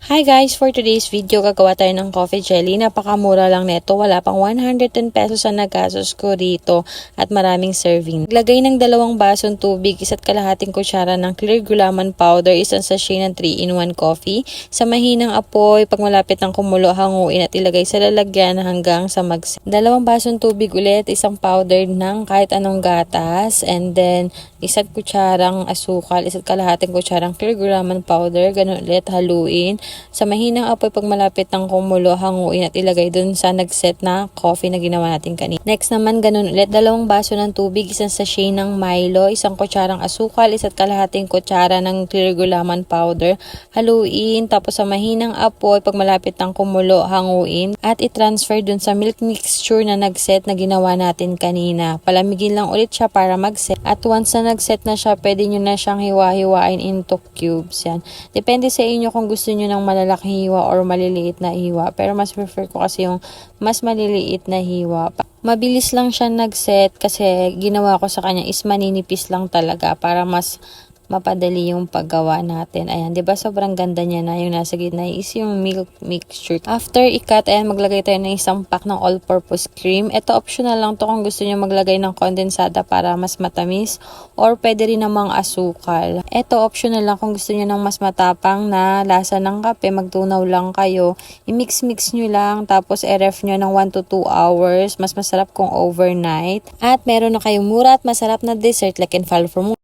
Hi guys! For today's video, gagawa tayo ng coffee jelly. Napakamura lang nito. Wala pang 110 pesos ang nagastos ko rito at maraming serving. Naglagay ng 2 basong tubig, 1 kalahating kutsara ng clear gulaman powder, 1 sachet ng 3-in-1 coffee. Sa mahinang apoy, pag malapit ng kumulo, hanguin at ilagay sa lalagyan hanggang sa mag-set. 2 basong tubig ulit, 1 powder ng kahit anong gatas, and then 1 kutsarang asukal, 1 kalahating kutsarang clear gulaman powder. Ganun ulit, haluin. Sa mahinang apoy, pag malapit ng kumulo, hanguin at ilagay dun sa nagset na coffee na ginawa natin kanina. Next naman, ganun ulit, 2 baso ng tubig, 1 sachet ng Milo, 1 kutsarang asukal, 1 kalahating kutsara ng clear gulaman powder. Haluin, tapos sa mahinang apoy, pag malapit ng kumulo, hanguin at i-transfer dun sa milk mixture na nagset na ginawa natin kanina. Palamigin lang ulit siya para mag-set. At once na nag-set na siya, pwede nyo na siyang hiwa-hiwain into cubes. Yan. Depende sa inyo kung gusto nyo ng malalaking hiwa or maliliit na hiwa. Pero mas prefer ko kasi yung mas maliliit na hiwa. Mabilis lang siya nag-set kasi ginawa ko sa kanya is maninipis lang talaga para mas mapadali yung paggawa natin. Ayan, 'di ba sobrang ganda niya na yung nasa gitna is yung milk mixture. After i-cut, ayan, maglagay tayo ng 1 pack ng all-purpose cream. Ito optional lang to kung gusto niyo maglagay ng kondensada para mas matamis or pwede rin namang asukal. Ito optional lang kung gusto niyo ng mas matapang na lasa ng kape, magtunaw lang kayo. I-mix-mix niyo lang tapos i-ref niyo ng 1 to 2 hours. Mas masarap kung overnight. At meron na kayong mura at masarap na dessert like and follow for more.